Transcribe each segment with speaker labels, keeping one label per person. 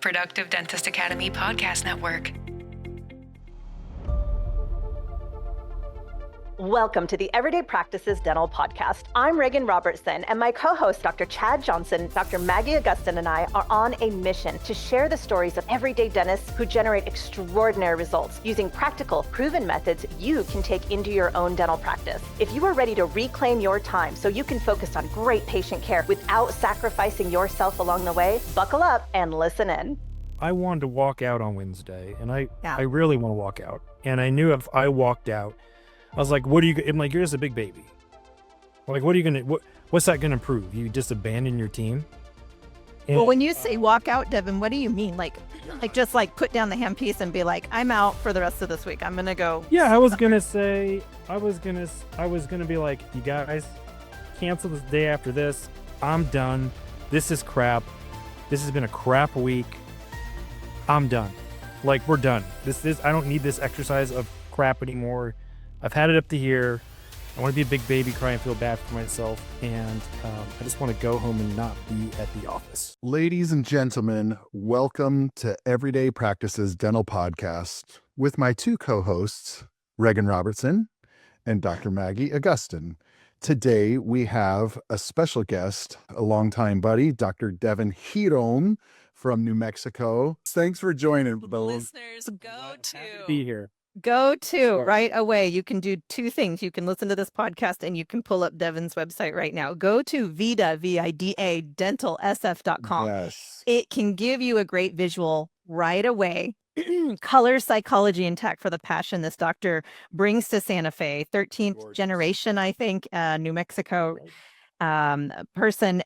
Speaker 1: Productive Dentist Academy Podcast Network.
Speaker 2: Welcome to the Everyday Practices Dental Podcast. I'm Reagan Robertson, and my co-host, Dr. Chad Johnson, Dr. Maggie Augustin, and I are on a mission to share the stories of everyday dentists who generate extraordinary results using practical, proven methods you can take into your own dental practice. If you are ready to reclaim your time so you can focus on great patient care without sacrificing yourself along the way, buckle up and listen in.
Speaker 3: I wanted to walk out on Wednesday, and I really want to walk out. And I knew if I walked out, I was like, I'm like, you're just a big baby. Like, what's that going to prove? You just abandon your team?
Speaker 4: And well, when you say walk out, Devin, what do you mean? Like just like put down the handpiece and be like, I'm out for the rest of this week. I'm going to go.
Speaker 3: Yeah, I was going to be like, you guys cancel this day after this. I'm done. This is crap. This has been a crap week. I'm done. Like, we're done. I don't need this exercise of crap anymore. I've had it up to here. I want to be a big baby, cry and feel bad for myself. And I just want to go home and not be at the office.
Speaker 5: Ladies and gentlemen, welcome to Everyday Practices Dental Podcast with my two co-hosts, Reagan Robertson and Dr. Maggie Augustin. Today, we have a special guest, a longtime buddy, Dr. Devin Giron from New Mexico. Thanks for joining.
Speaker 1: Listeners, go to
Speaker 3: be here.
Speaker 4: Go to right away. You can do two things. You can listen to this podcast and you can pull up Devin's website right now. Go to VIDA, V-I-D-A, dentalsf.com.
Speaker 5: Yes.
Speaker 4: It can give you a great visual right away. Color, psychology, and tech for the passion this doctor brings to Santa Fe. 13th generation, I think, New Mexico person.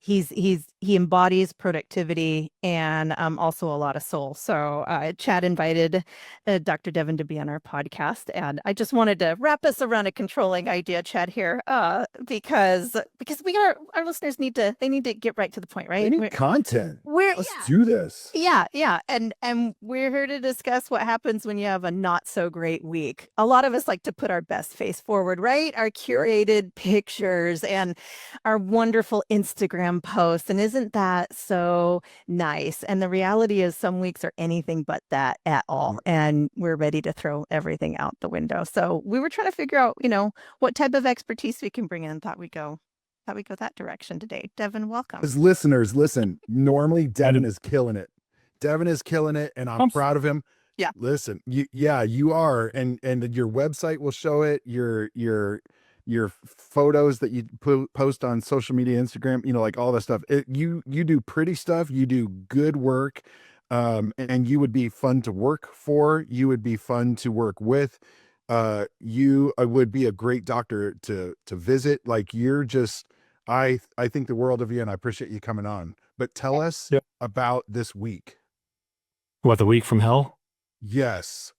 Speaker 4: He embodies productivity and also a lot of soul. So Chad invited Dr. Devin to be on our podcast, and I just wanted to wrap us around a controlling idea, Chad, here, because our listeners need to get right to the point, right?
Speaker 5: They need content. Let's do this.
Speaker 4: Yeah, and we're here to discuss what happens when you have a not so great week. A lot of us like to put our best face forward, right? Our curated pictures and our wonderful Instagram posts, and isn't that so nice? And the reality is some weeks are anything but that at all, and we're ready to throw everything out the window. So we were trying to figure out, what type of expertise we can bring in. Thought we go that direction today. Devin, welcome.
Speaker 5: As listeners, listen, normally Devin is killing it. And I'm proud of him.
Speaker 4: Yeah.
Speaker 5: Listen, you are, and your website will show it. Your photos that you post on social media, Instagram, like all that stuff. You do pretty stuff. You do good work, and you would be fun to work for. You would be fun to work with. You would be a great doctor to visit. Like, you're just, I think the world of you, and I appreciate you coming on. But tell us about this week.
Speaker 3: What, the week from hell?
Speaker 5: Yes.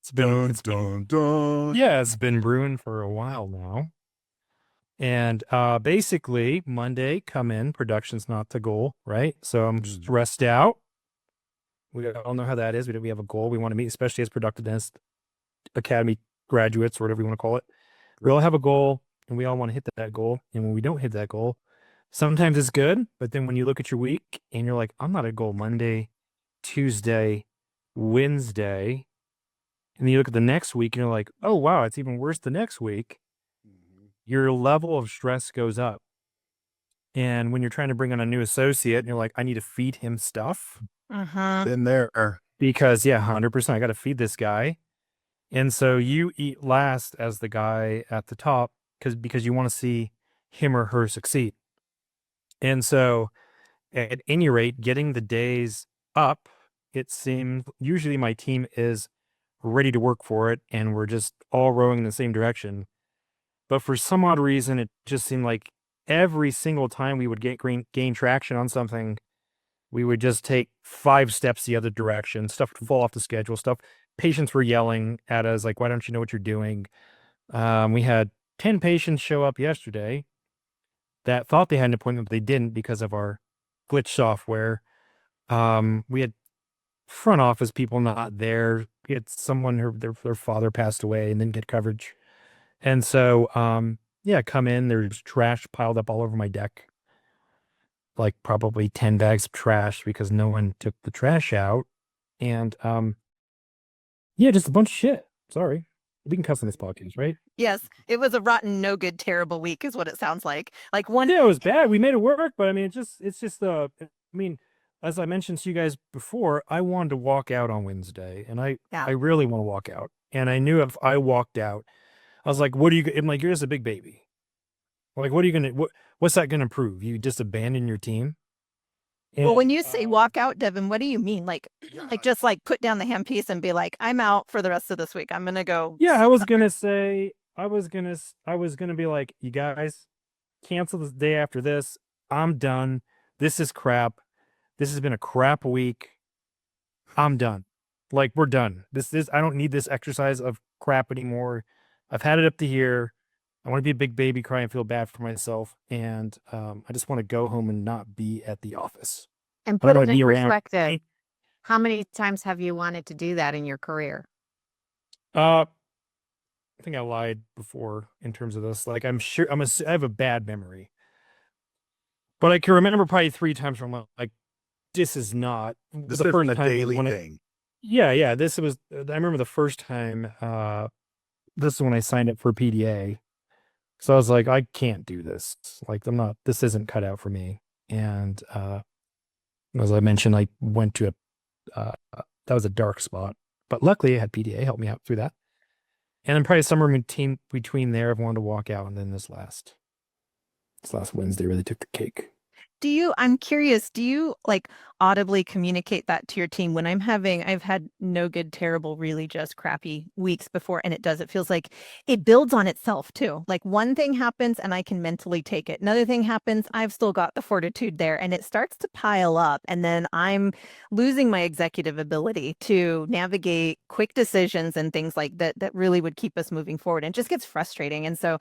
Speaker 3: It's been
Speaker 5: dun.
Speaker 3: Yeah, it's been brewing for a while now. And basically, Monday, come in, production's not the goal, right? So I'm just stressed out. We all know how that is. We have a goal we want to meet, especially as Productive Dentist Academy graduates, or whatever you want to call it. We all have a goal, and we all want to hit that goal. And when we don't hit that goal, sometimes it's good, but then when you look at your week, and you're like, I'm not at goal Monday, Tuesday, Wednesday, and then you look at the next week and you're like, oh, wow, it's even worse the next week. Your level of stress goes up. And when you're trying to bring on a new associate and you're like, I need to feed him stuff.
Speaker 5: Been there.
Speaker 3: Because, 100%, I got to feed this guy. And so you eat last as the guy at the top because you want to see him or her succeed. And so at any rate, getting the days up, it seems usually my team is ready to work for it, and we're just all rowing in the same direction. But for some odd reason, it just seemed like every single time we would gain traction on something, we would just take 5 steps the other direction. Stuff would fall off the schedule. Patients were yelling at us like, why don't you know what you're doing? We had 10 patients show up yesterday that thought they had an appointment, but they didn't because of our glitch software. We had front office people not there. We had someone, their father passed away and didn't get coverage. And so, come in, there's trash piled up all over my deck. like probably 10 bags of trash because no one took the trash out. And yeah, just a bunch of shit. Sorry. We can cuss on this podcast, right?
Speaker 4: Yes, it was a rotten, no good, terrible week is what it sounds like. Like one
Speaker 3: Yeah, it was bad. We made it work, but I mean, it's just I mean, as I mentioned to you guys before, I wanted to walk out on Wednesday, and I really want to walk out. And I knew if I walked out, I was like, what are you, I'm like, you're just a big baby. Like, what are you going to, what's that going to prove? You just abandon your team?
Speaker 4: Well, when you say walk out, Devin, what do you mean? Like just like put down the handpiece and be like, I'm out for the rest of this week. I'm gonna go.
Speaker 3: Yeah, I was gonna say, I was gonna be like, you guys, cancel this day after this. I'm done. This is crap. This has been a crap week. I'm done. Like, we're done. I don't need this exercise of crap anymore. I've had it up to here. I want to be a big baby, cry and feel bad for myself. And I just want to go home and not be at the office.
Speaker 6: And
Speaker 3: I don't
Speaker 6: put
Speaker 3: want
Speaker 6: it
Speaker 3: to be
Speaker 6: in
Speaker 3: around.
Speaker 6: perspective. How many times have you wanted to do that in your career?
Speaker 3: I think I lied before in terms of this. Like, I'm sure I have a bad memory, but I can remember probably 3 times from like, this is not
Speaker 5: This
Speaker 3: the
Speaker 5: is
Speaker 3: first
Speaker 5: a
Speaker 3: time
Speaker 5: daily
Speaker 3: when
Speaker 5: thing.
Speaker 3: Yeah. This was, I remember the first time, this is when I signed up for PDA. So I was like, I can't do this. Like, this isn't cut out for me. And, as I mentioned, I went to that was a dark spot, but luckily I had PDA help me out through that. And then probably somewhere between there, I've wanted to walk out. And then this last Wednesday really took the cake.
Speaker 4: I'm curious, do you like audibly communicate that to your team when I've had no good, terrible, really just crappy weeks before, and it feels like it builds on itself too. Like one thing happens and I can mentally take it. Another thing happens, I've still got the fortitude there, and it starts to pile up. And then I'm losing my executive ability to navigate quick decisions and things like that really would keep us moving forward. And it just gets frustrating. And so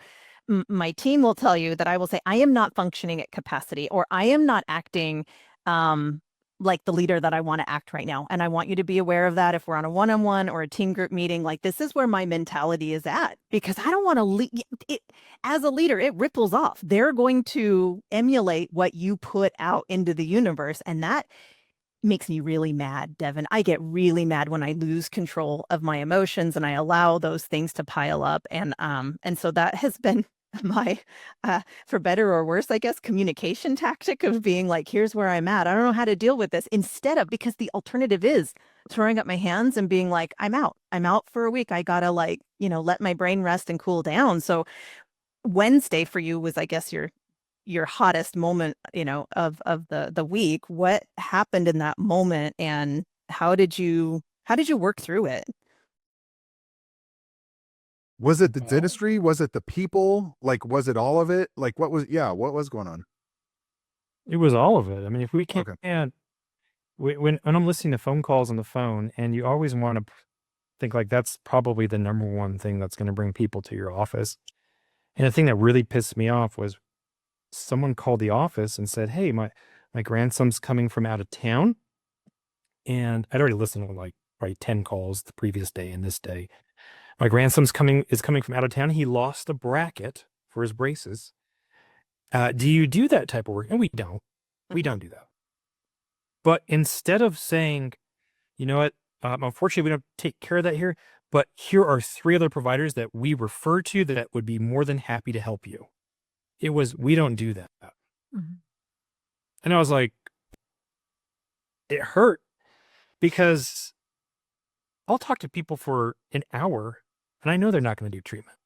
Speaker 4: my team will tell you that I will say, I am not functioning at capacity, or I am not acting like the leader that I want to act right now. And I want you to be aware of that if we're on a one-on-one or a team group meeting. Like, this is where my mentality is at, because I don't want to lead it. As a leader, it ripples off. They're going to emulate what you put out into the universe. And that makes me really mad, Devin. I get really mad when I lose control of my emotions and I allow those things to pile up. And so that has been my, for better or worse, I guess, communication tactic of being like, here's where I'm at. I don't know how to deal with this, instead of, because the alternative is throwing up my hands and being like, I'm out for a week. I gotta let my brain rest and cool down. So Wednesday for you was, I guess, your hottest moment, of the week. What happened in that moment, and how did you work through it?
Speaker 5: Was it the dentistry? Was it the people? Like, was it all of it? Like, what was going on?
Speaker 3: It was all of it. I mean, if we can't,
Speaker 5: Okay.
Speaker 3: when I'm listening to phone calls on the phone, and you always want to think like that's probably the number one thing that's going to bring people to your office. And the thing that really pissed me off was someone called the office and said, hey, my grandson's coming from out of town. And I'd already listened to like probably 10 calls the previous day and this day. My grandson's coming from out of town. He lost a bracket for his braces. Do you do that type of work? And we don't do that. But instead of saying, you know what, unfortunately, we don't take care of that here, but here are 3 other providers that we refer to that would be more than happy to help you. It was, we don't do that.
Speaker 4: Mm-hmm.
Speaker 3: And I was like, it hurt, because I'll talk to people for an hour and I know they're not going to do treatment.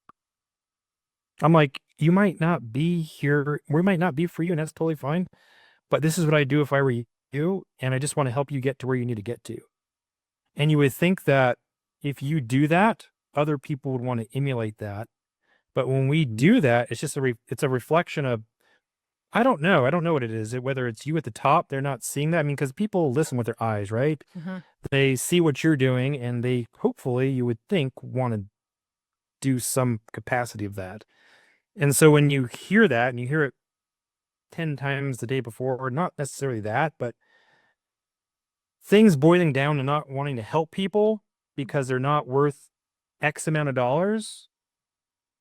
Speaker 3: I'm like, you might not be here. We might not be for you, and that's totally fine. But this is what I'd do if I were you. And I just want to help you get to where you need to get to. And you would think that if you do that, other people would want to emulate that. But when we do that, it's just it's a reflection of, I don't know what it is. Whether it's you at the top, they're not seeing that. I mean, because people listen with their eyes, right?
Speaker 4: Mm-hmm.
Speaker 3: They see what you're doing, and they hopefully, you would think, want to do some capacity of that. And so when you hear that, and you hear it 10 times the day before, or not necessarily that, but things boiling down to not wanting to help people because they're not worth X amount of dollars,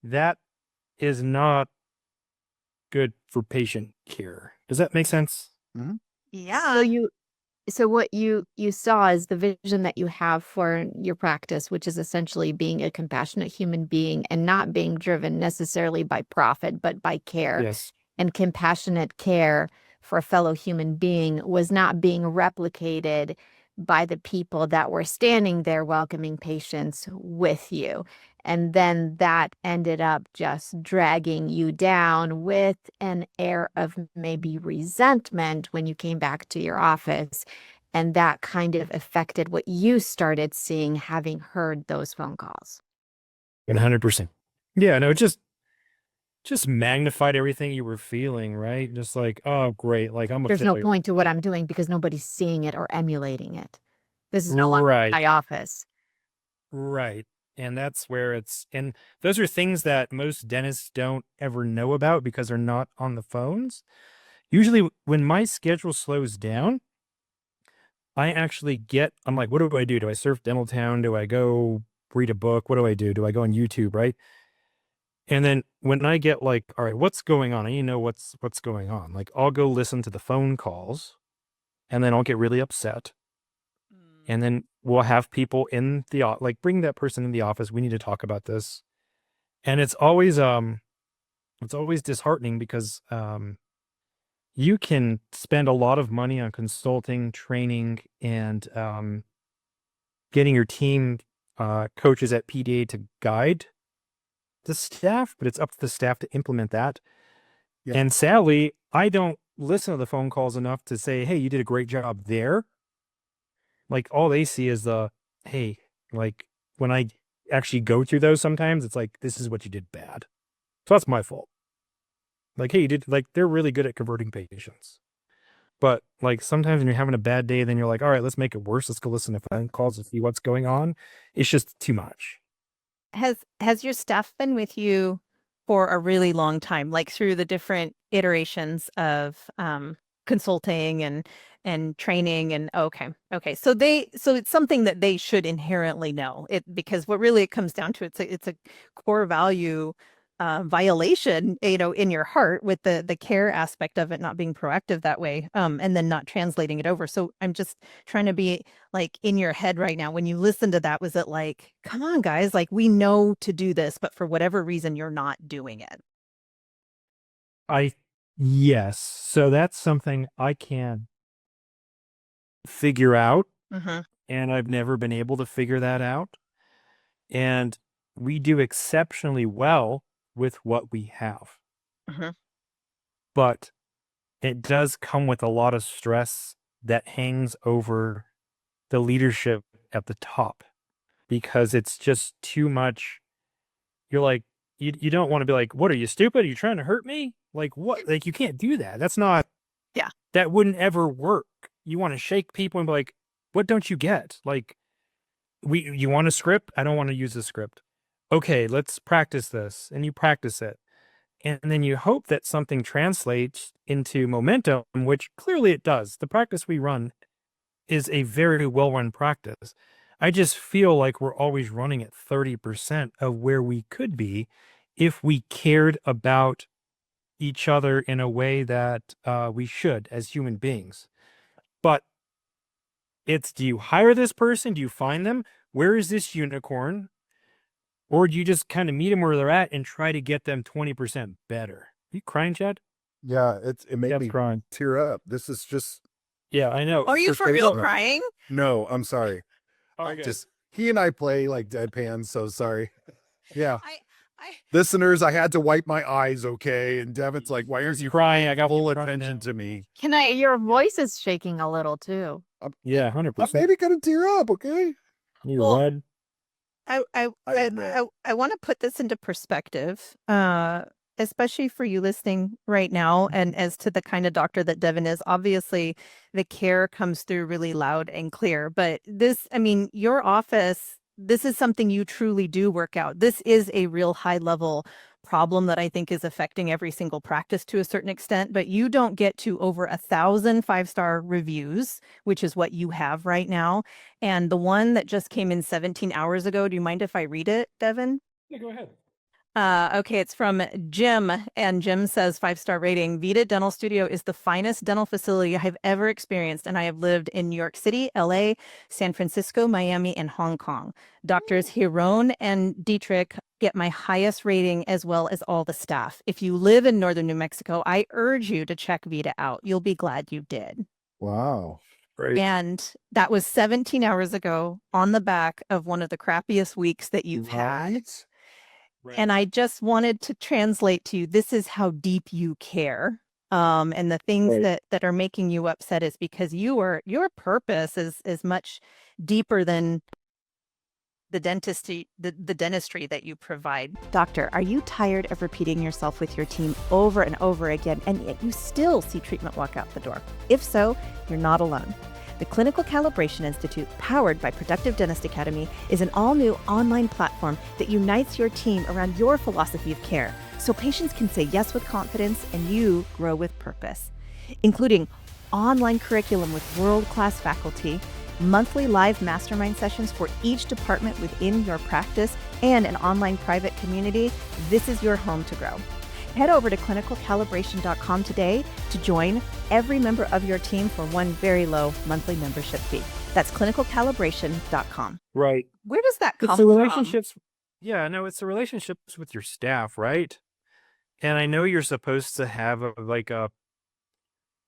Speaker 3: that is not good for patient care. Does that make sense?
Speaker 4: Yeah.
Speaker 6: So what you saw is the vision that you have for your practice, which is essentially being a compassionate human being and not being driven necessarily by profit, but by care.
Speaker 3: Yes.
Speaker 6: And compassionate care for a fellow human being was not being replicated by the people that were standing there welcoming patients with you. And then that ended up just dragging you down with an air of maybe resentment when you came back to your office. And that kind of affected what you started seeing, having heard those phone calls.
Speaker 3: 100%. Yeah, no, it just magnified everything you were feeling, right? Just like, oh, great. Like, I'm a
Speaker 6: There's no
Speaker 3: failure.
Speaker 6: point to what I'm doing because nobody's seeing it or emulating it. This is no longer
Speaker 3: Right.
Speaker 6: my office.
Speaker 3: Right. And that's where and those are things that most dentists don't ever know about because they're not on the phones. Usually, when my schedule slows down, I actually I'm like, what do I do? Do I surf Dental Town? Do I go read a book? What do I do? Do I go on YouTube? Right. And then when I get like, all right, what's going on? I need to know what's going on. Like, I'll go listen to the phone calls and then I'll get really upset. And then we'll have people in like bring that person in the office. We need to talk about this. And it's always disheartening because you can spend a lot of money on consulting, training, and getting your team coaches at PDA to guide the staff, but it's up to the staff to implement that.
Speaker 5: Yeah.
Speaker 3: And sadly, I don't listen to the phone calls enough to say, hey, you did a great job there. Like, all they see is hey, like, when I actually go through those, sometimes it's like, this is what you did bad. So that's my fault. Like, hey, they're really good at converting patients. But like, sometimes when you're having a bad day, then you're like, all right, let's make it worse. Let's go listen to phone calls to see what's going on. It's just too much.
Speaker 4: Has your staff been with you for a really long time, like through the different iterations of consulting and training? And okay. So it's something that they should inherently know it, because what really it comes down to, it's a core value violation, in your heart, with the care aspect of it not being proactive that way, and then not translating it over. So I'm just trying to be like in your head right now. When you listen to that, was it like, come on, guys, like, we know to do this, but for whatever reason, you're not doing it?
Speaker 3: Yes. So that's something I can figure out, and I've never been able to figure that out. And we do exceptionally well with what we have. But it does come with a lot of stress that hangs over the leadership at the top, because it's just too much. You're like, you don't want to be like, what, are you stupid? Are you trying to hurt me? Like, what? Like, you can't do that. That's not,
Speaker 4: Yeah.
Speaker 3: that wouldn't ever work. You want to shake people and be like, what don't you get? Like, you want a script? I don't want to use the script. Okay, let's practice this. And you practice it. And then you hope that something translates into momentum, which clearly it does. The practice we run is a very well-run practice. I just feel like we're always running at 30% of where we could be if we cared about each other in a way that we should as human beings. But it's, do you hire this person? Do you find them? Where is this unicorn? Or do you just kind of meet them where they're at and try to get them 20% better? Are you crying, Chad?
Speaker 5: Yeah, it made me
Speaker 3: crying.
Speaker 5: tear up. This is just.
Speaker 3: Yeah, I know.
Speaker 4: Are you for real crying?
Speaker 5: No, I'm sorry.
Speaker 3: Okay.
Speaker 5: Just, he and I play like deadpan, so sorry. Yeah.
Speaker 4: I
Speaker 5: Listeners, I had to wipe my eyes, okay? And Devin's like, why aren't you
Speaker 3: crying? I got
Speaker 5: full attention to me?
Speaker 6: Your voice is shaking a little too.
Speaker 3: Yeah,
Speaker 5: I'm
Speaker 3: 100%.
Speaker 5: maybe gonna tear up, okay?
Speaker 3: You
Speaker 4: Well,
Speaker 3: red?
Speaker 4: I want to put this into perspective, especially for you listening right now, and as to the kind of doctor that Devin is. Obviously, the care comes through really loud and clear. But this, I mean, your office, this is something you truly do work out. This is a real high level problem that I think is affecting every single practice to a certain extent. But you don't get to over 1,000 5-star reviews, which is what you have right now. And the one that just came in 17 hours ago, do you mind if I read it, Devin?
Speaker 3: Yeah, go ahead.
Speaker 4: Okay, it's from Jim, and Jim says 5-star rating. Vita Dental Studio is the finest dental facility I have ever experienced, and I have lived in New York City, LA, San Francisco, Miami, and Hong Kong. Doctors Giron and Dietrich get my highest rating as well as all the staff. If you live in northern New Mexico, I urge you to check Vita out. You'll be glad you did.
Speaker 5: Wow.
Speaker 3: Great.
Speaker 4: And that was 17 hours ago on the back of one of the crappiest weeks that you've had.
Speaker 3: Right.
Speaker 4: And I just wanted to translate to you, this is how deep you care. And the things that are making you upset is because your purpose is much deeper than the dentistry that you provide. Doctor, are you tired of repeating yourself with your team over and over again, and yet you still see treatment walk out the door? If so, you're not alone. The Clinical Calibration Institute, powered by Productive Dentist Academy, is an all-new online platform that unites your team around your philosophy of care, so patients can say yes with confidence and you grow with purpose. Including online curriculum with world-class faculty, monthly live mastermind sessions for each department within your practice, and an online private community, this is your home to grow. Head over to clinicalcalibration.com today to join every member of your team for one very low monthly membership fee. That's clinicalcalibration.com.
Speaker 3: Right.
Speaker 4: Where does that come
Speaker 3: It's the
Speaker 4: from?
Speaker 3: relationships. Yeah, no, it's the relationships with your staff, right? And I know you're supposed to have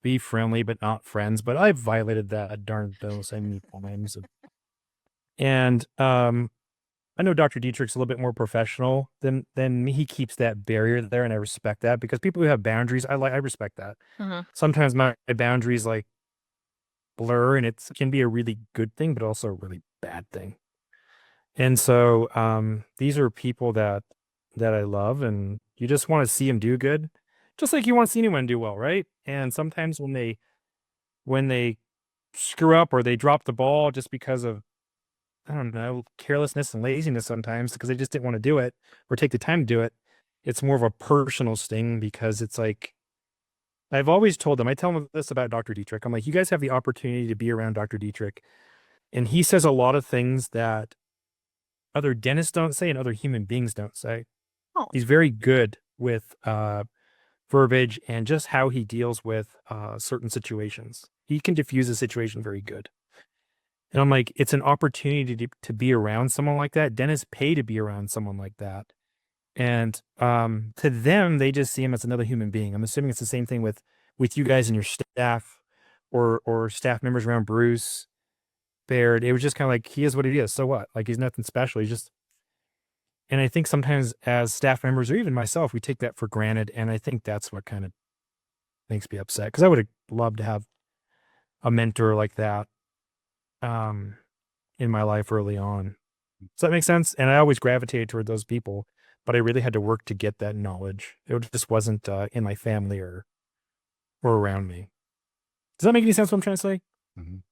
Speaker 3: be friendly but not friends, but I've violated that a darn so many times. And I know Dr. Dietrich's a little bit more professional than me. He keeps that barrier there, and I respect that because people who have boundaries, I respect that. Sometimes my boundaries like blur, and it can be a really good thing, but also a really bad thing. And so these are people that I love, and you just want to see them do good, just like you want to see anyone do well, right? And sometimes when they screw up or they drop the ball just because of, I don't know, carelessness and laziness sometimes because they just didn't want to do it or take the time to do it, it's more of a personal sting because it's like, I've always told them, I tell them this about Dr. Dietrich. I'm like, you guys have the opportunity to be around Dr. Dietrich. And he says a lot of things that other dentists don't say and other human beings don't say.
Speaker 4: Oh.
Speaker 3: He's very good with verbiage and just how he deals with certain situations. He can diffuse a situation very good. And I'm like, it's an opportunity to be around someone like that. Dentists pay to be around someone like that. And to them, they just see him as another human being. I'm assuming it's the same thing with you guys and your staff or staff members around Bruce Baird. It was just kind of like, he is what he is. So what? Like, he's nothing special. He's just, and I think sometimes as staff members or even myself, we take that for granted. And I think that's what kind of makes me upset because I would have loved to have a mentor like that in my life early on. Does that make sense? And I always gravitated toward those people, but I really had to work to get that knowledge. It just wasn't in my family or around me. Does that make any sense what I'm trying to say?
Speaker 5: Mhm.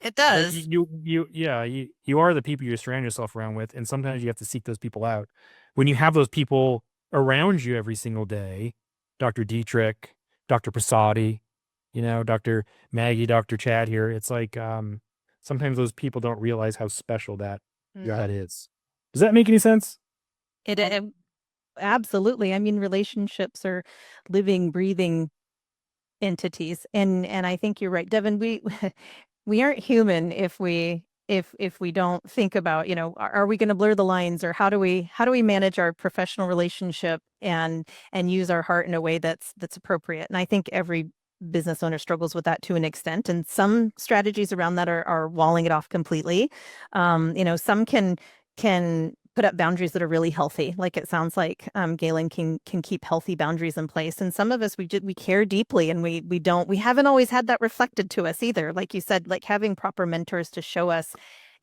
Speaker 1: It
Speaker 3: Like,
Speaker 1: does.
Speaker 3: you are the people you surround yourself around with, and sometimes you have to seek those people out. When you have those people around you every single day, Dr. Dietrich, Dr. Prasadi, Dr. Maggie, Dr. Chad here, it's like sometimes those people don't realize how special that is. Does that make any sense?
Speaker 4: It absolutely. I mean, relationships are living, breathing entities, and I think you're right, Devin. We aren't human if we don't think about, are we going to blur the lines, or how do we manage our professional relationship and use our heart in a way that's appropriate. And I think every business owner struggles with that to an extent, and some strategies around that are walling it off completely. Some can put up boundaries that are really healthy, like it sounds like Galen can keep healthy boundaries in place. And some of us, we care deeply, and we haven't always had that reflected to us either. Like you said, like having proper mentors to show us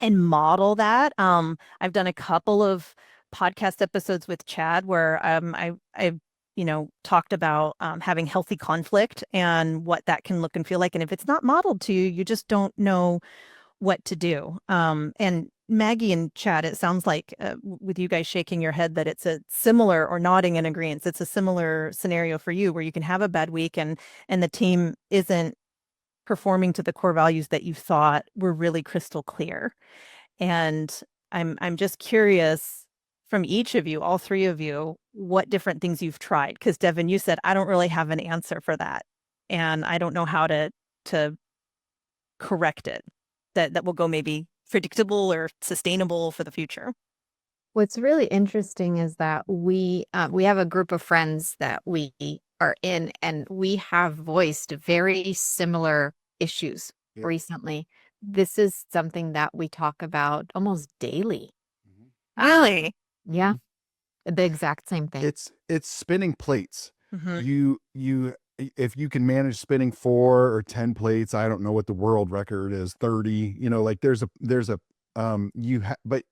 Speaker 4: and model that. I've done a couple of podcast episodes with Chad where I've talked about having healthy conflict and what that can look and feel like. And if it's not modeled to you, you just don't know what to do. And Maggie and Chad, it sounds like with you guys shaking your head that it's a similar, or nodding in agreement, it's a similar scenario for you where you can have a bad week and the team isn't performing to the core values that you thought were really crystal clear. And I'm just curious from each of you, all three of you, what different things you've tried. Because Devin, you said, I don't really have an answer for that. And I don't know how to correct it. That will go maybe predictable or sustainable for the future.
Speaker 6: What's really interesting is that we have a group of friends that we are in, and we have voiced very similar issues
Speaker 5: Yep.
Speaker 6: recently. This is something that we talk about almost daily.
Speaker 4: Really?
Speaker 6: Yeah, the exact same thing.
Speaker 5: It's spinning plates.
Speaker 4: Mhm.
Speaker 5: If you can manage spinning 4 or 10 plates, I don't know what the world record is, 30, like there's a but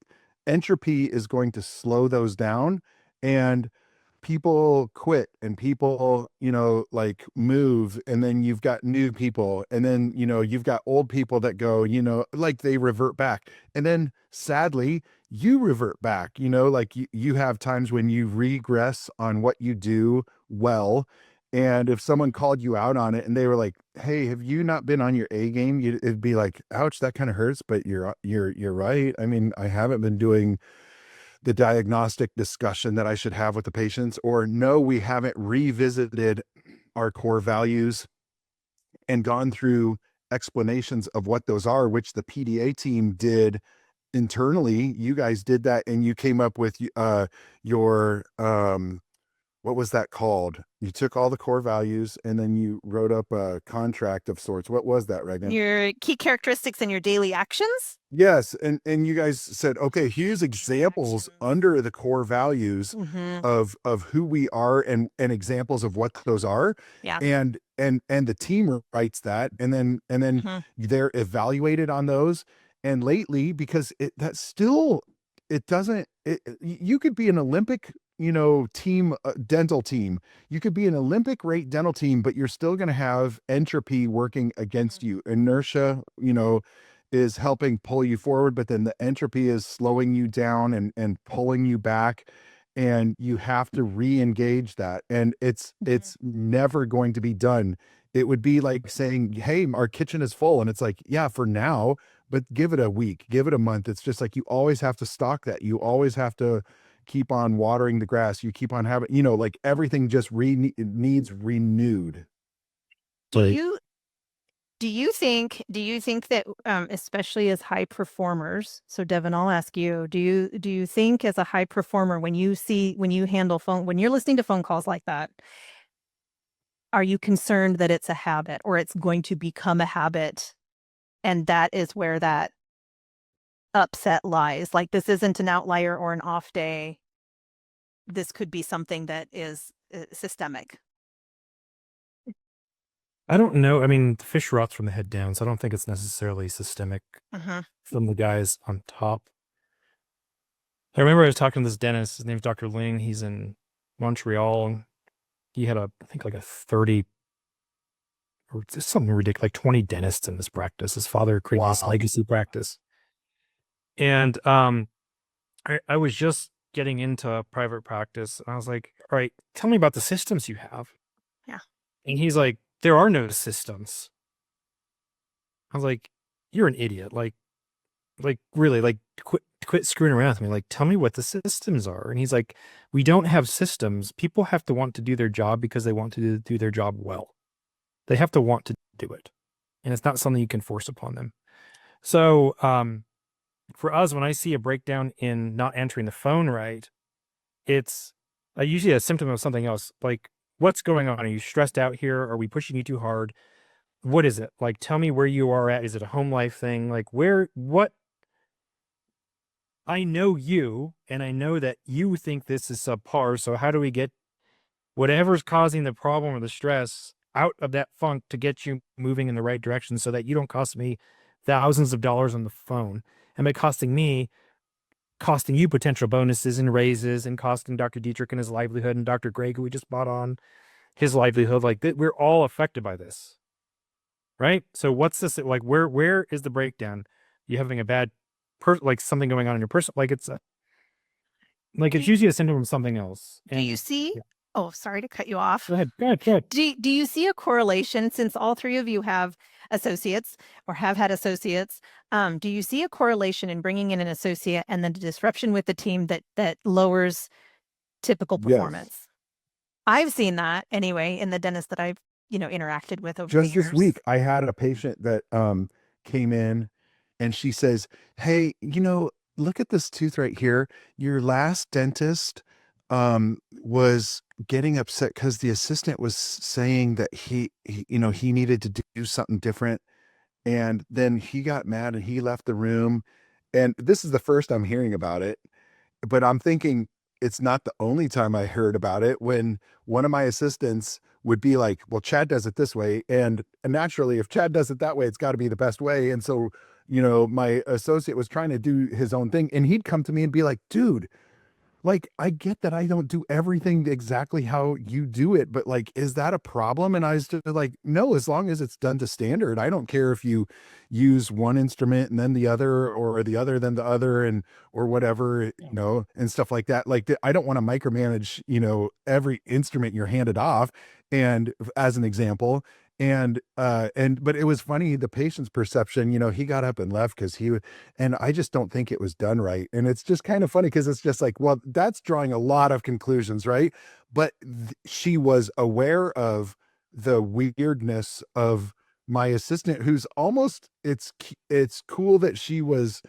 Speaker 5: entropy is going to slow those down, and people quit, and people, like move, and then you've got new people, and then, you've got old people that go, like they revert back. And then sadly, you revert back, like you have times when you regress on what you do well. And if someone called you out on it and they were like, "Hey, have you not been on your A game?" It'd be like, "Ouch, that kind of hurts, but you're right. I mean, I haven't been doing the diagnostic discussion that I should have with the patients," or "No, we haven't revisited our core values and gone through explanations of what those are," which the PDA team did internally. You guys did that, and you came up with your what was that called? You took all the core values and then you wrote up a contract of sorts. What was that, Regan?
Speaker 4: Your key characteristics and your daily actions.
Speaker 5: Yes, and you guys said, okay, here's examples under the core values
Speaker 4: Mhm.
Speaker 5: of who we are, and examples of what those are.
Speaker 4: Yeah.
Speaker 5: And the team writes that, and then
Speaker 4: Mhm.
Speaker 5: they're evaluated on those. And lately, because it doesn't, you could be an Olympic, team, dental team. You could be an Olympic rate dental team, but you're still going to have entropy working against you. Inertia, is helping pull you forward, but then the entropy is slowing you down and pulling you back. And you have to re-engage that. And it's never going to be done. It would be like saying, "Hey, our kitchen is full." And it's like, yeah, for now, but give it a week, give it a month. It's just like, you always have to stock that. You always have to keep on watering the grass. You keep on having, like everything just needs renewed.
Speaker 4: Do you do you think that especially as high performers, so Devin, I'll ask you, do you think as a high performer, when you handle when you're listening to phone calls like that, are you concerned that it's a habit or it's going to become a habit, and that is where that upset lies? Like, this isn't an outlier or an off day. This could be something that is systemic.
Speaker 3: I don't know. I mean, the fish rots from the head down, so I don't think it's necessarily systemic from the guys on top. I remember I was talking to this dentist. His name's Dr. Ling. He's in Montreal. He had I think like a 30 or just something ridiculous, like 20 dentists in this practice. His father created this legacy practice. And I was just getting into private practice. And I was like, "All right, tell me about the systems you have."
Speaker 4: Yeah.
Speaker 3: And he's like, "There are no systems." I was like, "You're an idiot. Like really, like quit screwing around with me. Like, tell me what the systems are." And he's like, "We don't have systems. People have to want to do their job because they want to do their job well. They have to want to do it. And it's not something you can force upon them." So, for us, when I see a breakdown in not answering the phone right, it's usually a symptom of something else. Like, what's going on? Are you stressed out here? Are we pushing you too hard? What is it? Like, tell me where you are at. Is it a home life thing? Like, what? I know you, and I know that you think this is subpar. So how do we get whatever's causing the problem or the stress out of that funk to get you moving in the right direction, so that you don't cost me thousands of dollars on the phone, and by costing you potential bonuses and raises, and costing Dr. Dietrich and his livelihood, and Dr. Greg, who we just bought on, his livelihood. Like, we're all affected by this, right? So what's this like? Where is the breakdown? You having a bad like something going on in your person? Like, it's usually a symptom of something else.
Speaker 4: Do you see Oh, sorry to cut you off.
Speaker 3: Go ahead. Go ahead. Go ahead.
Speaker 4: Do you see a correlation, since all three of you have associates or have had associates? Do you see a correlation in bringing in an associate and then the disruption with the team that lowers typical
Speaker 5: Yes.
Speaker 4: performance? I've seen that anyway in the dentist that I've interacted with over the
Speaker 5: Just
Speaker 4: years.
Speaker 5: this week, I had a patient that came in and she says, "Hey, look at this tooth right here. Your last dentist was getting upset because the assistant was saying that he needed to do something different. And then he got mad and he left the room. And this is the first I'm hearing about it, but I'm thinking it's not the only time I heard about it when one of my assistants would be like, well, Chad does it this way. And naturally, if Chad does it that way, it's got to be the best way. And so, my associate was trying to do his own thing and he'd come to me and be like, dude, like, I get that I don't do everything exactly how you do it, but like, is that a problem? And I was just like, no, as long as it's done to standard, I don't care if you use one instrument and then the other, or the other, then the other, or whatever, and stuff like that. Like, I don't want to micromanage, every instrument you're handed off. And as an example, but it was funny, the patient's perception, he got up and left because and I just don't think it was done right. And it's just kind of funny because it's just like, well, that's drawing a lot of conclusions, right? But she was aware of the weirdness of my assistant, who's almost, it's cool that she was,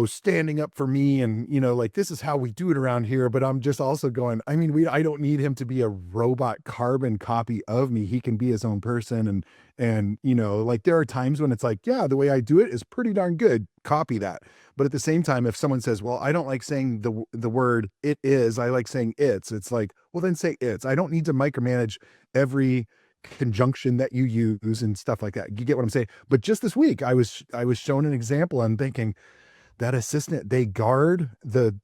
Speaker 5: standing up for me and, like, this is how we do it around here. But I'm just also going, I mean, I don't need him to be a robot carbon copy of me. He can be his own person. And, like, there are times when it's like, yeah, the way I do it is pretty darn good. Copy that. But at the same time, if someone says, well, I don't like saying the word it is, I like saying it's like, well, then say it's. I don't need to micromanage every conjunction that you use and stuff like that. You get what I'm saying? But just this week, I was shown an example. I'm thinking, that assistant, they guard the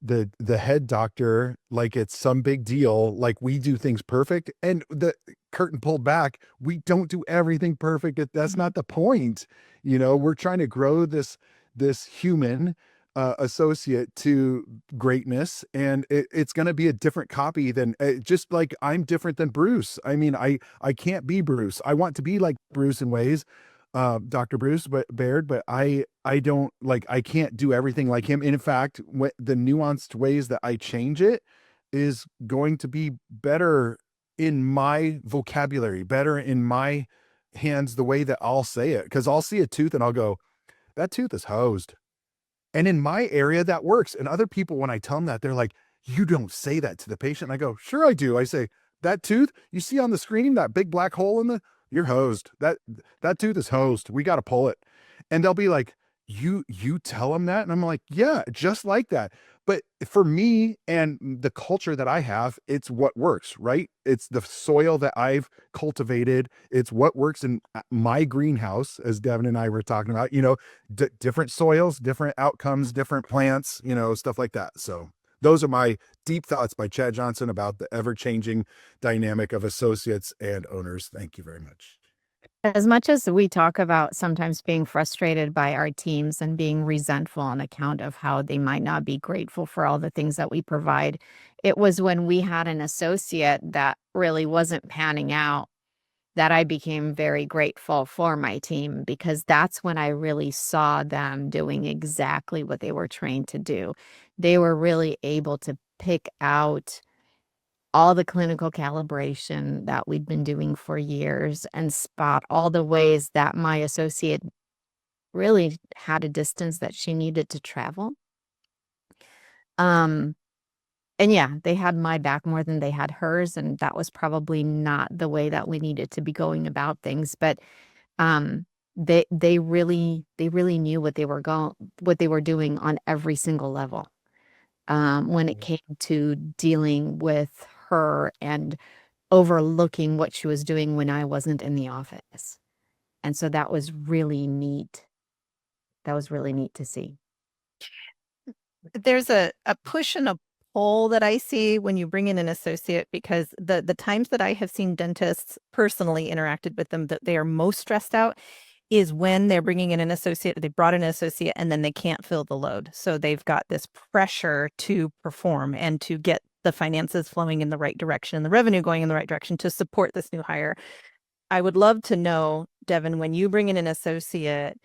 Speaker 5: head doctor like it's some big deal, like we do things perfect, and the curtain pulled back, we don't do everything perfect. That's not the point. We're trying to grow this human associate to greatness, and it's going to be a different copy than just like I'm different than Bruce. I mean, I can't be Bruce. I want to be like Bruce in ways, Dr. Bruce Baird, but I don't, like, I can't do everything like him. In fact, the nuanced ways that I change it is going to be better in my vocabulary, better in my hands, the way that I'll say it. Because I'll see a tooth and I'll go, that tooth is hosed. And in my area, that works. And other people, when I tell them that, they're like, you don't say that to the patient. And I go, sure I do. I say, that tooth, you see on the screen, that big black hole you're hosed. That tooth is hosed. We got to pull it. And they'll be like, you tell them that? And I'm like, yeah, just like that. But for me and the culture that I have, it's what works, right? It's the soil that I've cultivated. It's what works in my greenhouse, as Devin and I were talking about, different soils, different outcomes, different plants, stuff like that. So those are my deep thoughts by Chad Johnson about the ever-changing dynamic of associates and owners. Thank you very much.
Speaker 6: As much as we talk about sometimes being frustrated by our teams and being resentful on account of how they might not be grateful for all the things that we provide, it was when we had an associate that really wasn't panning out that I became very grateful for my team, because that's when I really saw them doing exactly what they were trained to do. They were really able to pick out all the clinical calibration that we'd been doing for years and spot all the ways that my associate really had a distance that she needed to travel. And yeah, they had my back more than they had hers, and that was probably not the way that we needed to be going about things. But they really knew what they were doing on every single level. When it came to dealing with her and overlooking what she was doing when I wasn't in the office. And so that was really neat. That was really neat to see.
Speaker 4: There's a push and a pull that I see when you bring in an associate, because the times that I have seen dentists personally interacted with them that they are most stressed out is when they're bringing in an associate, they brought in an associate, and then they can't fill the load. So they've got this pressure to perform and to get the finances flowing in the right direction and the revenue going in the right direction to support this new hire. I would love to know, Devin, when you bring in an associate,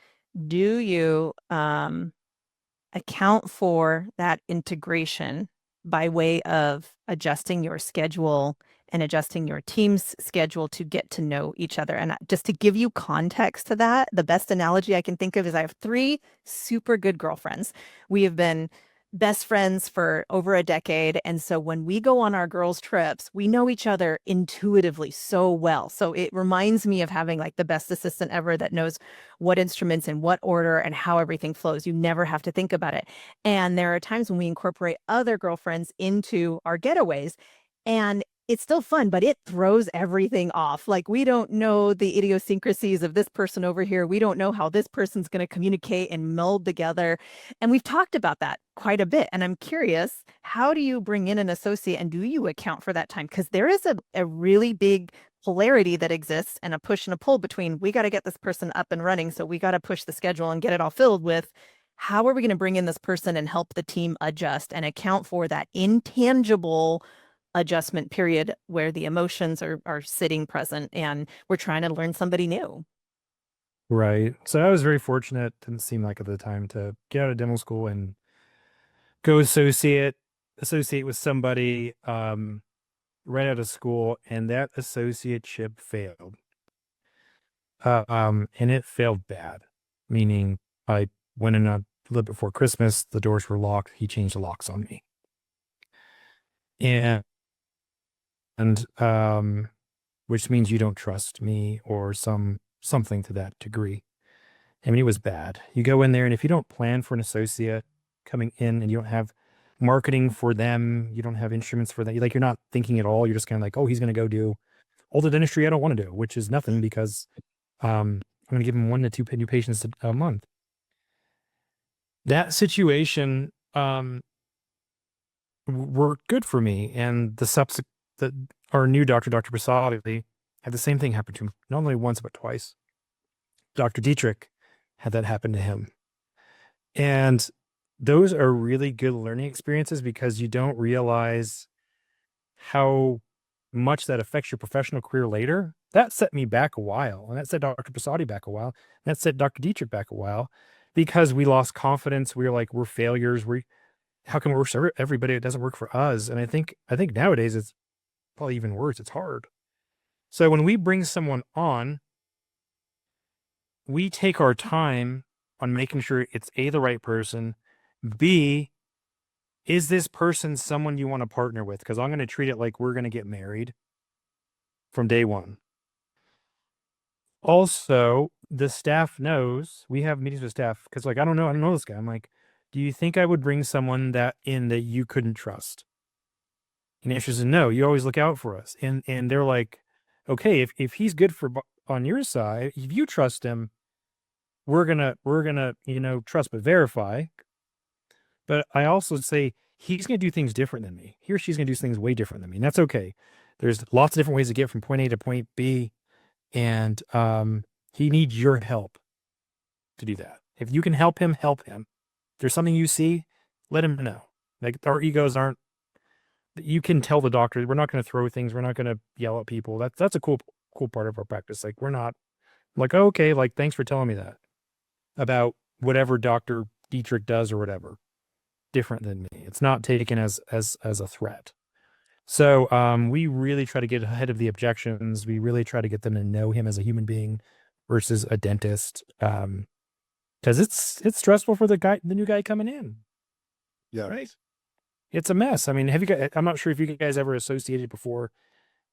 Speaker 4: do you account for that integration by way of adjusting your schedule and adjusting your team's schedule to get to know each other? And just to give you context to that, the best analogy I can think of is I have 3 super good girlfriends. We have been best friends for over a decade. And so when we go on our girls' trips, we know each other intuitively so well. So it reminds me of having like the best assistant ever that knows what instruments in what order and how everything flows. You never have to think about it. And there are times when we incorporate other girlfriends into our getaways, and it's still fun, but it throws everything off. Like, we don't know the idiosyncrasies of this person over here. We don't know how this person's going to communicate and meld together. And we've talked about that quite a bit. And I'm curious, how do you bring in an associate, and do you account for that time? Because there is a really big polarity that exists, and a push and a pull between, we got to get this person up and running, so we got to push the schedule and get it all filled with, how are we going to bring in this person and help the team adjust and account for that intangible adjustment period where the emotions are sitting present and we're trying to learn somebody new?
Speaker 3: Right. So I was very fortunate, didn't seem like at the time, to get out of dental school and go associate with somebody right out of school, and that associateship failed. And it failed bad, meaning I went in a little before Christmas, the doors were locked, he changed the locks on me. And which means you don't trust me, or something to that degree. I mean, it was bad. You go in there, and if you don't plan for an associate coming in, and you don't have marketing for them, you don't have instruments for them, like, you're not thinking at all. You're just kind of like, oh, he's going to go do all the dentistry I don't want to do, which is nothing, because I'm going to give him 1 to 2 new patients a month. That situation worked good for me, and our new doctor, Dr. Prasadi, had the same thing happen to him, not only once but twice. Dr. Dietrich had that happen to him. And those are really good learning experiences, because you don't realize how much that affects your professional career later. That set me back a while, and that set Dr. Prasadi back a while, and that set Dr. Dietrich back a while, because we lost confidence. We were like, we're failures. How can we work for everybody? It doesn't work for us. And I think nowadays it's probably even worse. It's hard. So when we bring someone on, we take our time on making sure it's A, the right person, B, is this person someone you want to partner with? Because I'm going to treat it like we're going to get married from day one. Also, the staff knows, we have meetings with staff, because like, I don't know this guy. I'm like, do you think I would bring someone that you couldn't trust? And the answer is no. You always look out for us. And they're like, okay, if he's good on your side, if you trust him, we're gonna trust but verify. But I also say, he's gonna do things different than me. He or she's gonna do things way different than me, and that's okay. There's lots of different ways to get from point A to point B, and he needs your help to do that. If you can help him, help him. If there's something you see, let him know. Like, our egos aren't. You can tell the doctor, we're not going to throw things. We're not going to yell at people. That's a cool part of our practice. Like, we're not like, oh, okay, like, thanks for telling me that about whatever Dr. Dietrich does or whatever, different than me. It's not taken as a threat. So we really try to get ahead of the objections. We really try to get them to know him as a human being versus a dentist, because it's stressful for the new guy coming in.
Speaker 5: Yeah.
Speaker 3: Right. It's a mess. I mean, I'm not sure if you guys ever associated before.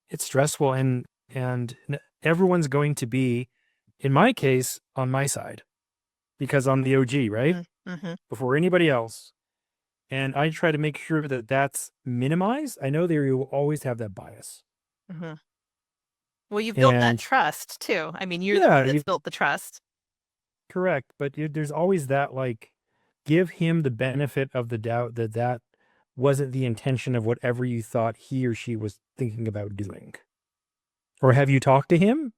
Speaker 3: It's stressful, and everyone's going to be, in my case, on my side, because I'm the OG, right?
Speaker 4: Mm-hmm.
Speaker 3: Before anybody else. And I try to make sure that that's minimized. I know you will always have that bias.
Speaker 4: Mm-hmm. Well, you've built that trust too. I mean, you're the one that's built the trust.
Speaker 3: Correct. But there's always that, like, give him the benefit of the doubt that wasn't the intention of whatever you thought he or she was thinking about doing. Or have you talked to him?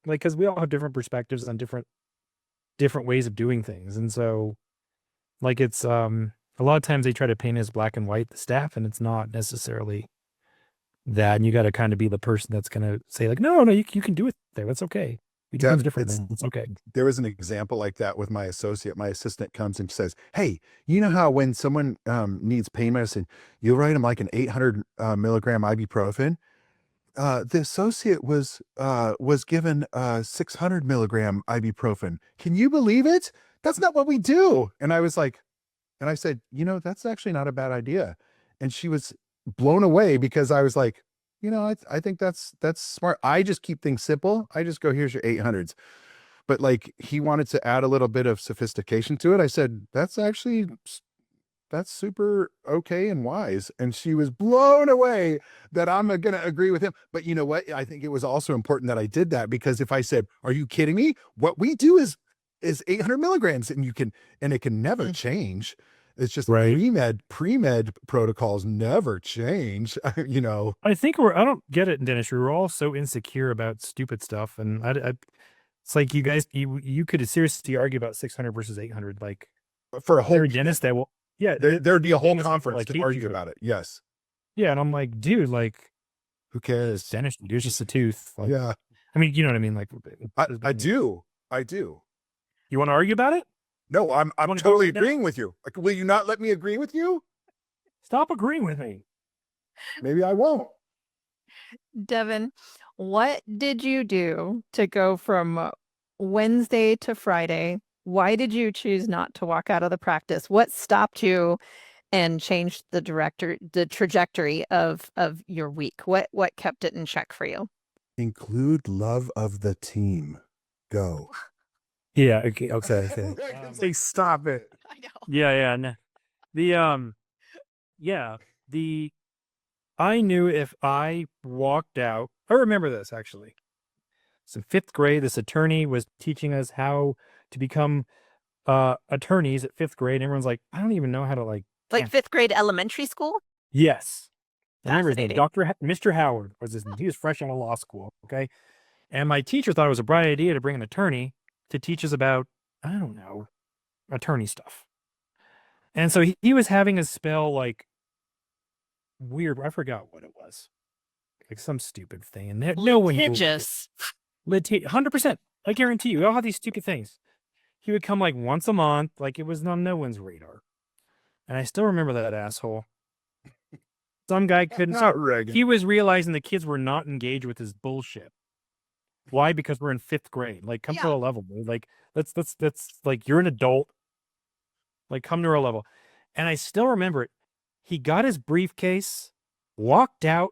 Speaker 3: Like, because we all have different perspectives on different ways of doing things. And so, like, it's A lot of times they try to paint as black and white the staff, and it's not necessarily that. And you got to kind of be the person that's going to say like, no, you can do it there. That's okay. We do things different. It's okay.
Speaker 5: There was an example like that with my associate. My assistant comes and says, "Hey, you know how when someone needs pain medicine, you write them like an 800 milligram ibuprofen? The associate was given 600 milligram ibuprofen. Can you believe it? That's not what we do." And I was like, and I said, that's actually not a bad idea. And she was blown away because I was like, I think that's smart. I just keep things simple. I just go, here's your 800s. But like he wanted to add a little bit of sophistication to it. I said, that's super okay and wise. And she was blown away that I'm going to agree with him. But you know what? I think it was also important that I did that, because if I said, are you kidding me? What we do is 800 milligrams and it can never change. It's just
Speaker 3: Right.
Speaker 5: pre-med protocols never change,
Speaker 3: I think I don't get it in dentistry. We're all so insecure about stupid stuff. And it's like you guys, you could seriously argue about 600 versus 800. Like
Speaker 5: for a whole
Speaker 3: every dentist that will, yeah,
Speaker 5: there'd be a whole
Speaker 3: dentists
Speaker 5: conference
Speaker 3: like
Speaker 5: to
Speaker 3: hate
Speaker 5: argue
Speaker 3: you.
Speaker 5: about it. Yes.
Speaker 3: Yeah. And I'm like, dude, like,
Speaker 5: Who cares?
Speaker 3: dentistry, there's just a tooth. Like,
Speaker 5: Yeah.
Speaker 3: I mean, you know what I mean? Like,
Speaker 5: I do.
Speaker 3: You want to argue about it?
Speaker 5: No, I'm
Speaker 3: wanna go
Speaker 5: totally
Speaker 3: right now?
Speaker 5: agreeing with you. Like, will you not let me agree with you?
Speaker 3: Stop agreeing with me.
Speaker 5: Maybe I won't.
Speaker 4: Devin, what did you do to go from Wednesday to Friday? Why did you choose not to walk out of the practice? What stopped you and changed the trajectory of your week? What kept it in check for you?
Speaker 5: Include love of the team. Go.
Speaker 3: Yeah. Okay.
Speaker 5: Say stop it.
Speaker 4: I know.
Speaker 3: Yeah. No. I knew if I walked out, I remember this actually. So 5th grade, this attorney was teaching us how to become attorneys at 5th grade. And everyone's like, I don't even know how to
Speaker 4: Like 5th grade elementary school?
Speaker 3: Yes. I remember his name,
Speaker 4: Fascinating.
Speaker 3: Mr. Howard was his name. He was fresh out of law school. Okay. And my teacher thought it was a bright idea to bring an attorney to teach us about, I don't know, attorney stuff. And so he was having us spell like weird, I forgot what it was. Like some stupid thing. And no one knew.
Speaker 1: Litigious.
Speaker 3: 100%. I guarantee you, we all have these stupid things. He would come like once a month, like it was on no one's radar. And I still remember that asshole. Some guy couldn't.
Speaker 5: Not Reagan.
Speaker 3: He was realizing the kids were not engaged with his bullshit. Why? Because we're in 5th grade. Like, come to a level, dude. Like, let's like, you're an adult. Like, come to our level. And I still remember it. He got his briefcase, walked out,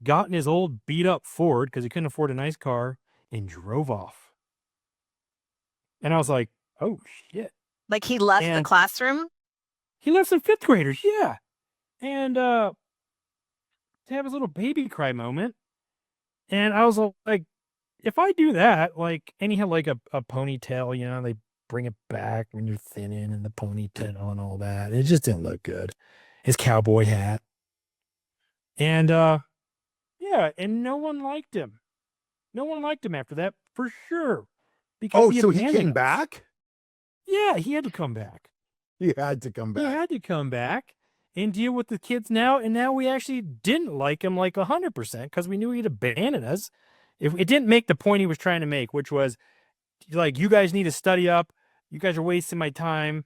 Speaker 3: got in his old beat up Ford because he couldn't afford a nice car, and drove off. And I was like, oh shit.
Speaker 4: Like he left the classroom?
Speaker 3: He left some 5th graders, yeah. And to have his little baby cry moment. And I was like, if I do that, like, and he had like a ponytail, they bring it back when you're thinning and the ponytail and all that. It just didn't look good. His cowboy hat. And yeah, and no one liked him. No one liked him after that, for sure. Because
Speaker 5: so he came back?
Speaker 3: Yeah, he had to come back.
Speaker 5: He had to come back.
Speaker 3: He had to come back and deal with the kids now. And now we actually didn't like him like 100% because we knew he'd abandon us. If it didn't make the point he was trying to make, which was like, you guys need to study up. You guys are wasting my time.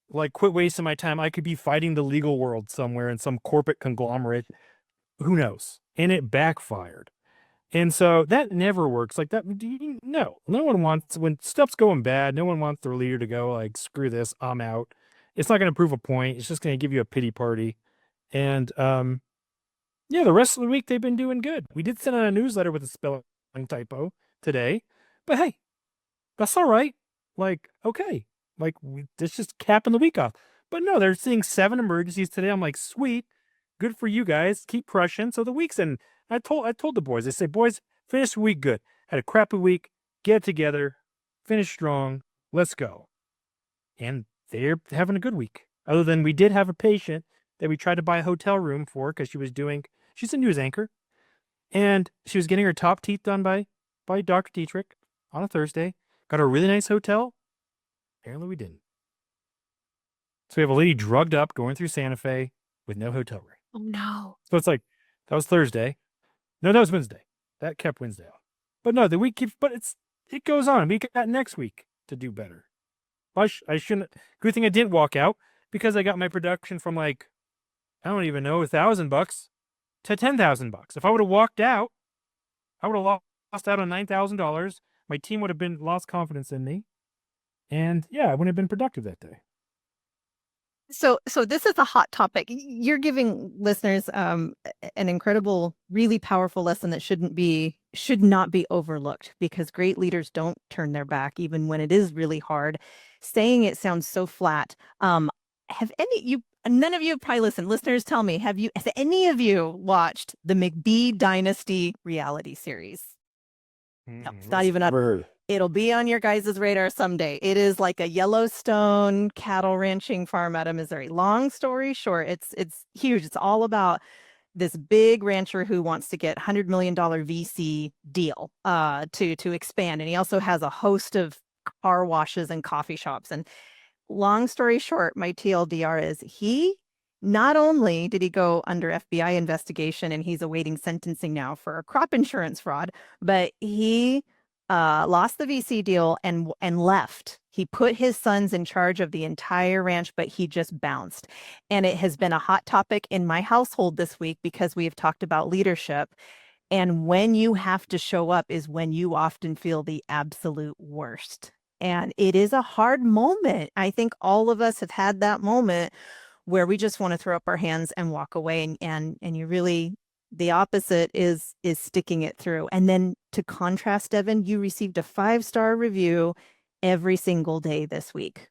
Speaker 3: Like, quit wasting my time. I could be fighting the legal world somewhere in some corporate conglomerate. Who knows? And it backfired. And so that never works like that. No one wants, when stuff's going bad, no one wants their leader to go like, screw this, I'm out. It's not going to prove a point. It's just going to give you a pity party. And, yeah, the rest of the week they've been doing good. We did send out a newsletter with a spelling typo today, but hey, that's all right. Like, okay, like it's just capping the week off. But no, they're seeing 7 emergencies today. I'm like, sweet, good for you guys. Keep crushing. So the week's in. I told the boys. I say, boys, finish the week good. Had a crappy week. Get it together. Finish strong. Let's go. And they're having a good week. Other than we did have a patient that we tried to buy a hotel room for because she's a news anchor, and she was getting her top teeth done by Dr. Dietrich on a Thursday. Got a really nice hotel. Apparently we didn't. So we have a lady drugged up going through Santa Fe with no hotel room.
Speaker 6: Oh no.
Speaker 3: So it's like, that was Thursday. No, that was Wednesday. That kept Wednesday off. But no, the week keeps, but it goes on. We got next week to do better. I shouldn't, good thing I didn't walk out because I got my production from like, I don't even know, $1,000 to $10,000. If I would have walked out, I would have lost out on $9,000. My team would have lost confidence in me. And yeah, I wouldn't have been productive that day.
Speaker 4: So this is a hot topic. You're giving listeners an incredible, really powerful lesson that should not be overlooked, because great leaders don't turn their back even when it is really hard. Saying it sounds so flat. None of you have probably listened. Listeners, tell me, have any of you watched the McBee Dynasty reality series? No, it's not even up.
Speaker 5: Heard.
Speaker 4: It'll be on your guys' radar someday. It is like a Yellowstone cattle ranching farm out of Missouri. Long story short, it's huge. It's all about this big rancher who wants to get $100 million VC deal to expand. And he also has a host of car washes and coffee shops. And long story short, my TLDR is he not only did he go under FBI investigation and he's awaiting sentencing now for crop insurance fraud, but he lost the VC deal and left. He put his sons in charge of the entire ranch, but he just bounced. And it has been a hot topic in my household this week because we have talked about leadership. And when you have to show up is when you often feel the absolute worst. And it is a hard moment. I think all of us have had that moment where we just want to throw up our hands and walk away. And you really, the opposite is sticking it through. And then to contrast, Devin, you received a 5-star review every single day this week.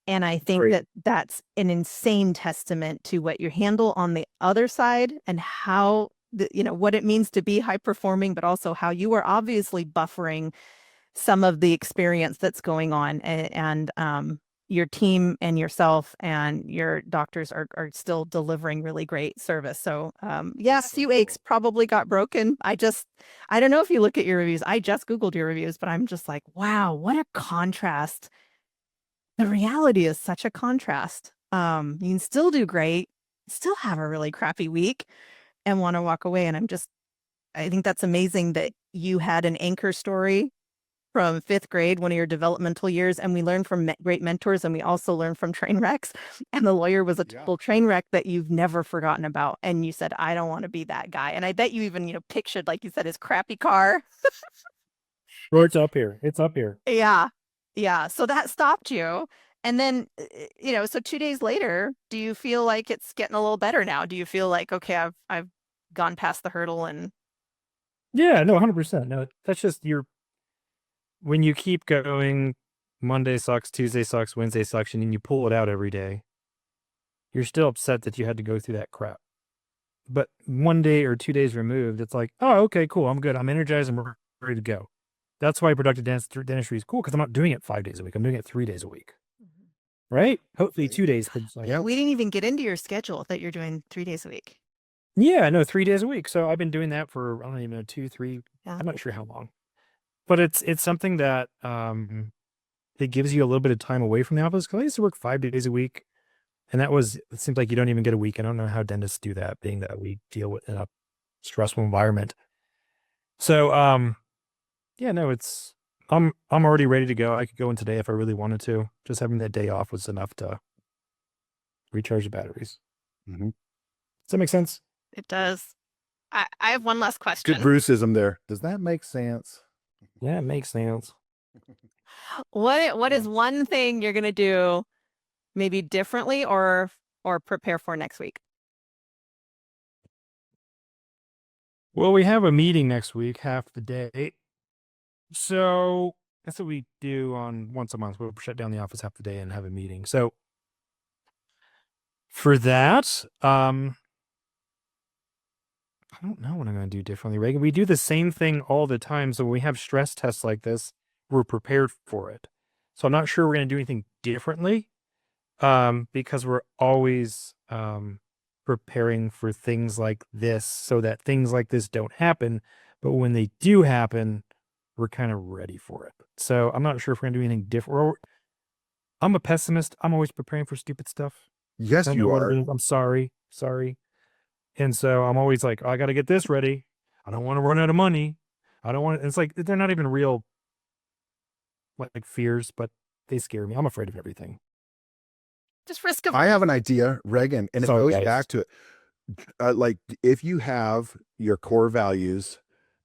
Speaker 4: And I think that's an insane testament to what you handle on the other side and how, what it means to be high performing, but also how you are obviously buffering some of the experience that's going on. And your team and yourself and your doctors are still delivering really great service. So yes, few aches probably got broken. I don't know if you look at your reviews. I just Googled your reviews, but I'm just like, wow, what a contrast. The reality is such a contrast. You can still do great, still have a really crappy week and want to walk away. And I think that's amazing that you had an anchor story from 5th grade, one of your developmental years, and we learned from great mentors, and we also learned from train wrecks. And the lawyer was a total train wreck that you've never forgotten about. And you said, I don't want to be that guy. And I bet you even, pictured, like you said, his crappy car.
Speaker 3: Well, it's up here.
Speaker 4: Yeah. Yeah. So that stopped you. And then, so 2 days later, do you feel like it's getting a little better now? Do you feel like, okay, I've gone past the hurdle and.
Speaker 3: Yeah, no, 100%. No, that's just when you keep going, Monday sucks, Tuesday sucks, Wednesday sucks, and then you pull it out every day, you're still upset that you had to go through that crap. But 1 day or 2 days removed, it's like, oh, okay, cool. I'm good. I'm energized and we're ready to go. That's why productive dentistry is cool, because I'm not doing it 5 days a week. I'm doing it 3 days a week. Right? Hopefully 2 days.
Speaker 4: Yeah. We didn't even get into your schedule that you're doing 3 days a week.
Speaker 3: Yeah, no, 3 days a week. So I've been doing that for, I don't even know, 2, 3, I'm not sure how long. But it's something that it gives you a little bit of time away from the office, because I used to work 5 days a week. And it seems like you don't even get a week. I don't know how dentists do that, being that we deal with in a stressful environment. So, yeah, no, I'm already ready to go. I could go in today if I really wanted to. Just having that day off was enough to recharge the batteries. Mm-hmm. Does that make sense?
Speaker 4: It does. I have one last question.
Speaker 5: Good Bruceism there. Does that make sense?
Speaker 3: Yeah, it makes sense.
Speaker 4: What is one thing you're gonna do maybe differently or prepare for next week?
Speaker 3: Well, we have a meeting next week, half the day. So that's what we do on once a month. We'll shut down the office half the day and have a meeting. So for that, I don't know what I'm going to do differently, Reagan. We do the same thing all the time. So when we have stress tests like this, we're prepared for it. So I'm not sure we're going to do anything differently because we're always preparing for things like this so that things like this don't happen. But when they do happen, we're kind of ready for it. So I'm not sure if we're going to do anything different. I'm a pessimist. I'm always preparing for stupid stuff.
Speaker 5: Yes,
Speaker 3: I don't
Speaker 5: you
Speaker 3: know what
Speaker 5: are.
Speaker 3: it is. I'm sorry. And so I'm always like, I got to get this ready. I don't want to run out of money. I don't want. It's like they're not even real, like fears, but they scare me. I'm afraid of everything.
Speaker 4: Just risk of
Speaker 5: I have an idea, Reagan, and it
Speaker 3: Sorry,
Speaker 5: goes
Speaker 3: guys.
Speaker 5: back to it. Like if you have your core values,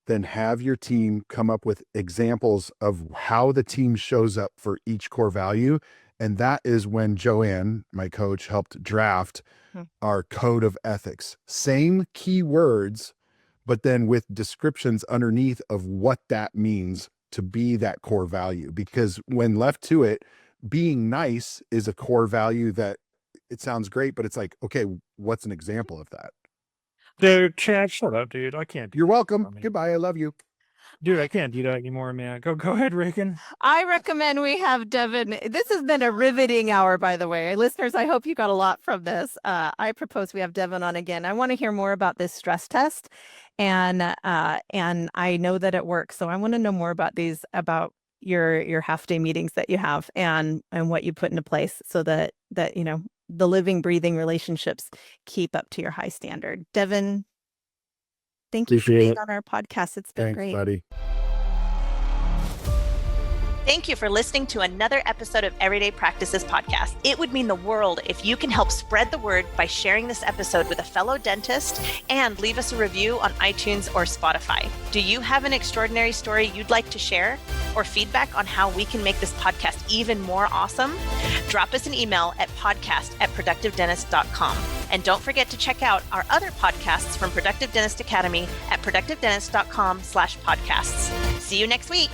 Speaker 5: then have your team come up with examples of how the team shows up for each core value. And that is when Joanne, my coach, helped draft our code of ethics. Same key words, but then with descriptions underneath of what that means to be that core value. Because when left to it, being nice is a core value that it sounds great, but it's like, okay, what's an example of that?
Speaker 3: Dude, Chad, shut up, dude. I can't.
Speaker 5: You're welcome.
Speaker 3: I mean-
Speaker 5: Goodbye. I love you.
Speaker 3: Dude, I can't do that anymore, man. Go ahead, Reagan.
Speaker 4: I recommend we have Devin. This has been a riveting hour, by the way. Listeners, I hope you got a lot from this. I propose we have Devin on again. I want to hear more about this stress test. And I know that it works. So I want to know more about these, about your half-day meetings that you have and what you put into place so that you know the living, breathing relationships keep up to your high standard. Devin, thank you for
Speaker 3: Appreciate
Speaker 4: being
Speaker 3: it.
Speaker 4: on our podcast. It's been
Speaker 5: Thanks,
Speaker 4: great.
Speaker 5: buddy.
Speaker 2: Thank you for listening to another episode of Everyday Practices Podcast. It would mean the world if you can help spread the word by sharing this episode with a fellow dentist and leave us a review on iTunes or Spotify. Do you have an extraordinary story you'd like to share or feedback on how we can make this podcast even more awesome? Drop us an email at podcast@productivedentist.com. And don't forget to check out our other podcasts from Productive Dentist Academy at productivedentist.com/podcasts. See you next week.